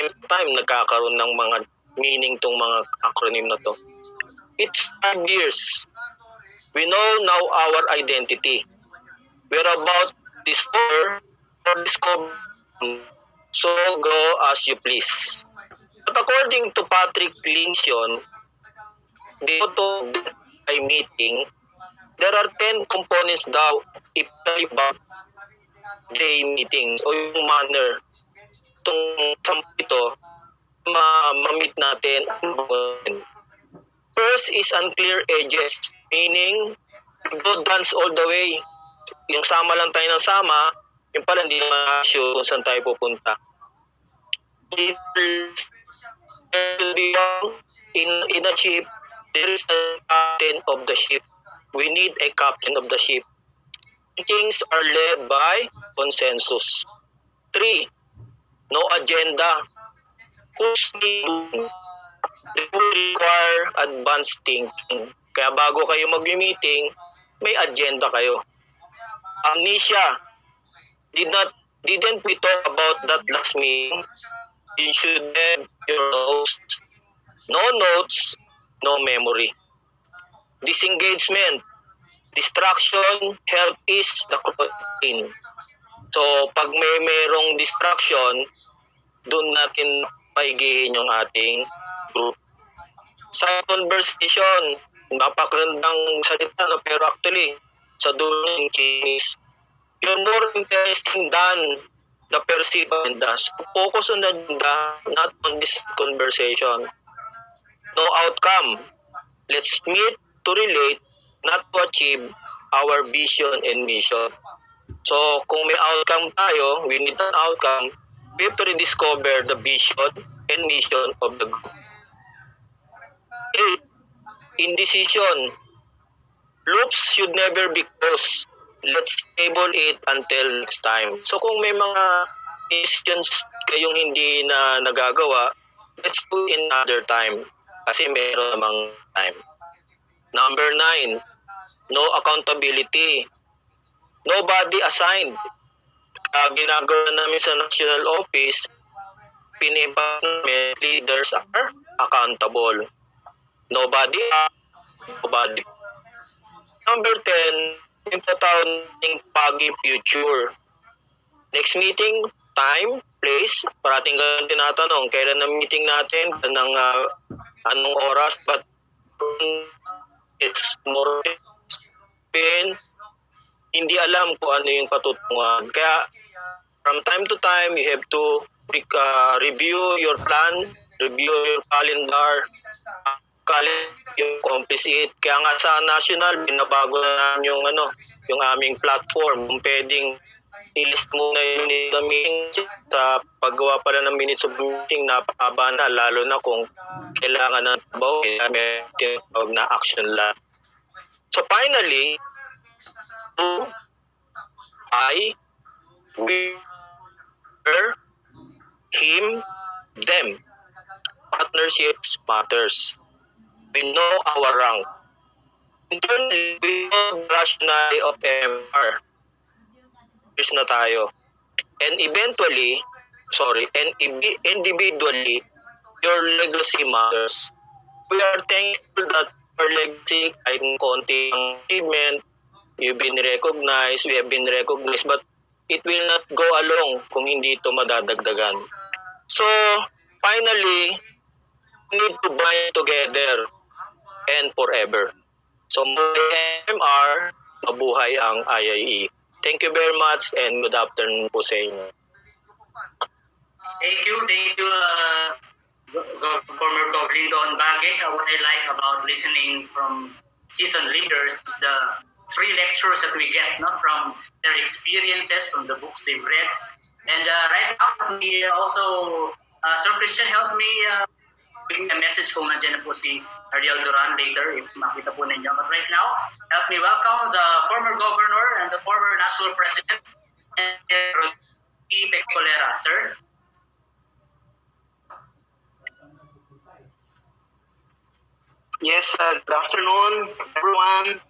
Every time nagkakaroon ng mga meaning tong mga acronym na to. It's 5 years. We know now our identity. We're about discover. So go as you please. But according to Patrick Lincoln, the motto of the meeting, there are 10 components daw if about day meetings o yung manner itong ito ma-meet natin. First is unclear edges, meaning go dance all the way. Yung sama lang tayo ng sama, yung pala hindi naman sure kung saan tayo pupunta. In a ship, there is a captain of the ship. We need a captain of the ship. Things are led by consensus. 3. No agenda. Who's leading? They will require advanced thinking. Kaya bago kayo mag-meeting, may agenda kayo. Amnesia. Didn't we talk about that last meeting? You should have your notes. No notes, no memory. Disengagement. Distraction, help is the routine. So, pag merong distraction, doon natin paigihin yung ating group. Sa conversation, napakagandang salita na pero actually, sa dulo ng Chinese, you're more interesting than the perceived agenda. So, focus on the agenda, not on this conversation. No outcome. Let's meet to relate, not to achieve our vision and mission. So, kung may outcome tayo, we need an outcome. We have to rediscover the vision and mission of the group. 8. Indecision. Loops should never be closed. Let's table it until next time. So kung may mga decisions kayong hindi na nagagawa, let's do it another time. Kasi meron namang time. Number 9, no accountability. Nobody assigned. Ginagawa namin sa national office, pinipat namin leaders are accountable. Nobody nobody. Number 10, yung tatawag pagi future. Next meeting, time, place, parating ka tinatanong, kailan na meeting natin, anong oras, but it's more than hindi alam kung ano yung patutunguhan. Kaya from time to time, you have to review your plan, review your calendar, yung accomplish it. Kaya nga sa national, binabago na namin yung aming platform. Kung pwedeng i-list muna yung meeting sa paggawa pala ng minutes of meeting, napakaba na, lalo na kung kailangan ng trabaho, may tinatawag na action lab. So finally, I, we, her, him, them. Partnerships matters. We know our rank. Internally, we know the rationale of MR. Here's na tayo. And individually, your legacy matters. We are thankful that our legacy, kahit konti ang achievement, you've been recognized, we have been recognized, but it will not go along kung hindi ito madadagdagan. So, finally, we need to bind together and forever. So, MR, mabuhay ang IIEE. Thank you very much and good afternoon po sa inyo. Thank you, former Gov. Lindon Bagay. What I like about listening from seasoned leaders is the free lectures that we get, from their experiences, from the books they've read. And right now, we also, Sir Christian helped me bring a message kung nandiyan na po si Ariel Duran later, if makita po ninyo. But right now, help me welcome the former governor and the former national president, Rodrigo Pecolera. Sir? Yes, good afternoon, everyone.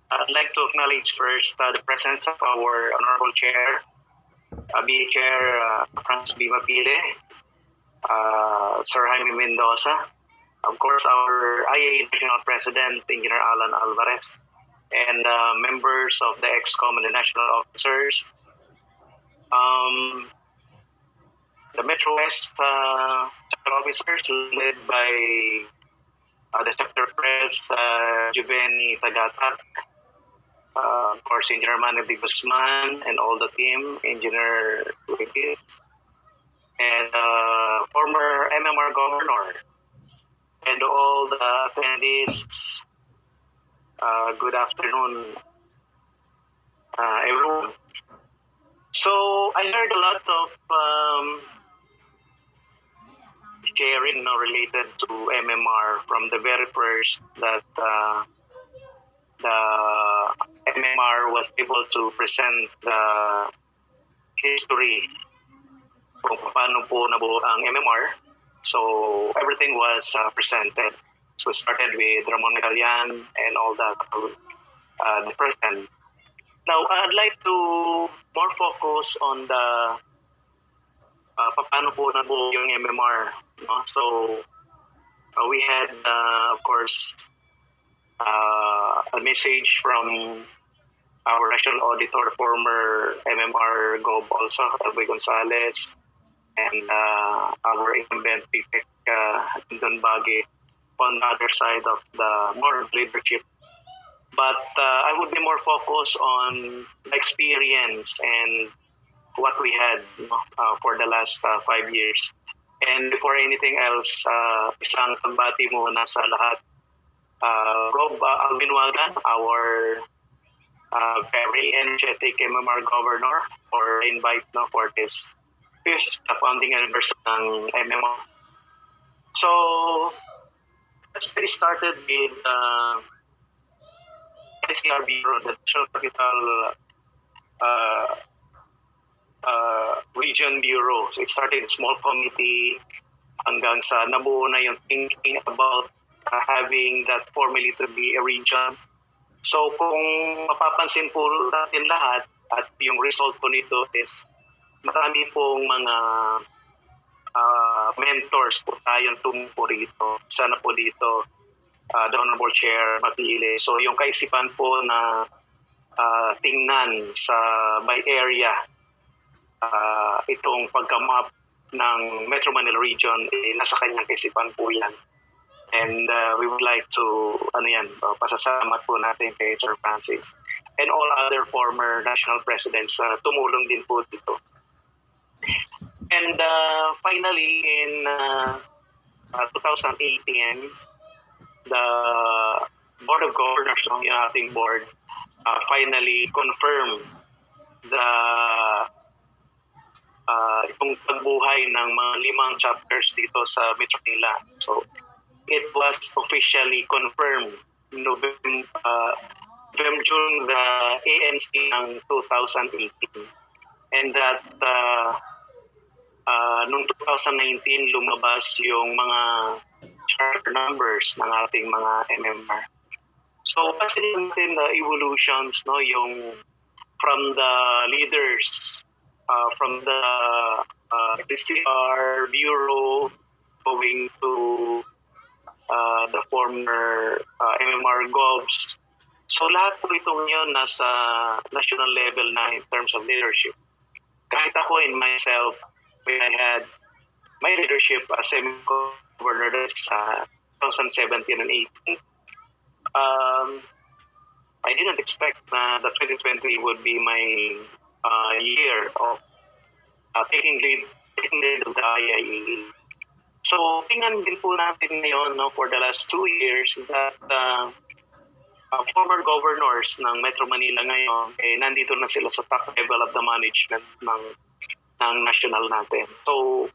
I'd like to acknowledge first the presence of our Honorable Chair, BA Chair Franz B. Mapile, Sir Jaime Mendoza, of course our IIEE National President, Engineer Alan Alvarez, and members of the ExCom and the national officers, the Metro West chapter officers led by the chapter press, Juveni Tagatak, of course, Engineer Manu D. Guzman and all the team, Engineer Luis, and former MMR governor, and all the attendees. Good afternoon, everyone. So I heard a lot of sharing related to MMR from the very first that the MMR was able to present the history kung paano po nabuo ang MMR. So everything was presented. So it started with Ramon Galian and all that, the present. Now, I'd like to more focus on the paano po nabuo yung MMR. So we had, of course, a message from our national auditor, former MMR Gov. Also, Alboy Gonzalez, and our incumbent PPEC Lindon Bagay on the other side of the more leadership. But I would be more focused on experience and what we had for the last 5 years. And before anything else, isang pagbati muna sa lahat. Rob Alvin Wagan, our very energetic MMR governor for invite for this fifth founding anniversary ng MMR. So let's get started with NCR Bureau, the National Capital Region Bureau. So it started a small committee hanggang sa nabuo na yung thinking about having that formally to be a region. So kung mapapansin po natin lahat at yung result po nito is marami pong mga mentors po tayong tumupo rito. Sana po dito, the Honorable Chair Mapili. So yung kaisipan po na tingnan sa by area itong pagka-map ng Metro Manila region, nasa kanyang kaisipan po yan. And we would like to, pasasalamat po natin kay Sir Francis and all other former national presidents tumulong din po dito. And finally, in 2018, the Board of Governors ng ating board finally confirmed the itong pagbuhay ng mga 5 chapters dito sa Metro Manila. So it was officially confirmed June the ANC ng 2018, and that noong 2019 lumabas yung mga charter numbers ng ating mga MMR. So kasi natin the evolutions, no, yung from the leaders, from the PCR Bureau going to the former MMR Govs. So lahat po itong yun nasa national level na in terms of leadership. Kahit ako in myself, when I had my leadership as governor sa 2017 and 18, I didn't expect na that 2020 would be my year of taking lead of the IIEE. So, tingnan din po natin ngayon, no, for the last 2 years that former governors ng Metro Manila ngayon, nandito na sila sa top level of the management ng national natin. So,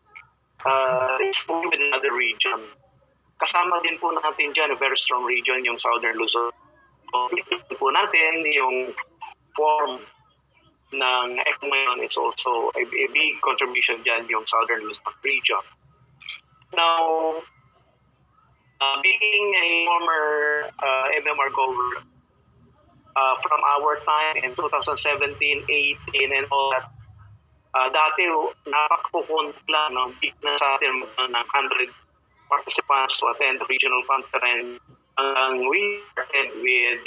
let's move with another region. Kasama din po natin dyan, a very strong region, yung Southern Luzon. So, tingnan po natin yung form ng ECO ngayon is also a big contribution dyan, yung Southern Luzon region. Now, being a former MMR governor, from our time in 2017, 18, and all that, dati napakapupunta lang, no, big na sa atin ng 100 participants to attend the regional conference. We started with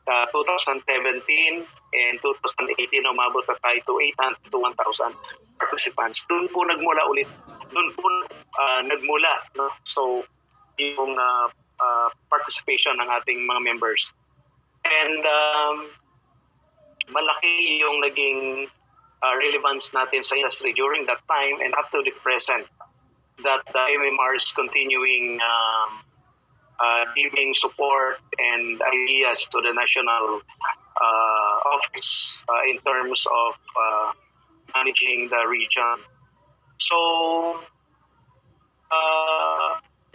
2017 and 2018, umabot na tayo to 800 to 1,000 participants. Doon po nagmula, no? So, yung participation ng ating mga members. And malaki yung naging relevance natin sa industry during that time and up to the present, that the MMR is continuing giving support and ideas to the national office in terms of managing the region. So,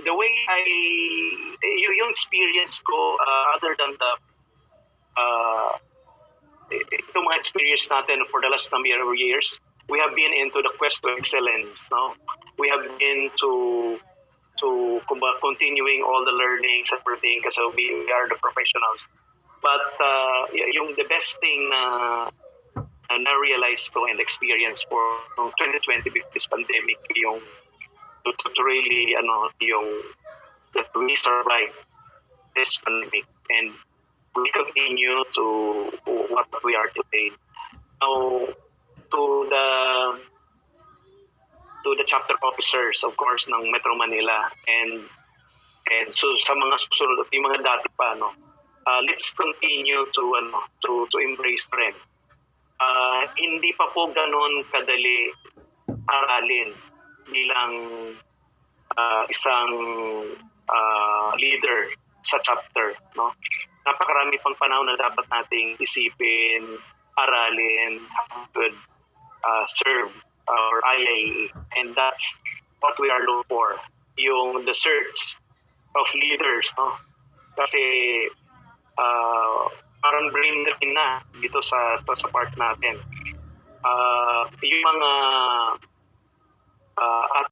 the way yung experience ko, other than the itong mga experience natin for the last number of years, we have been into the quest to excellence, no? We have been to continuing all the learnings, everything, kasi we are the professionals. But yung the best thing na realize ko and experience for 2020 with this pandemic, yung to really yung that we survive this pandemic and we continue to what we are today. Now, to the chapter officers, of course, ng Metro Manila and so sa mga susunod at yung mga dati pa, let's continue to embrace trend. Hindi pa po ganun kadali aralin bilang isang leader sa chapter, no? napakarami pang panahon na dapat nating isipin, aralin, how we could serve our IIEE. And that's what we are looking for, yung the search of leaders. No? Kasi parang brain drain na dito sa part natin. Yung mga at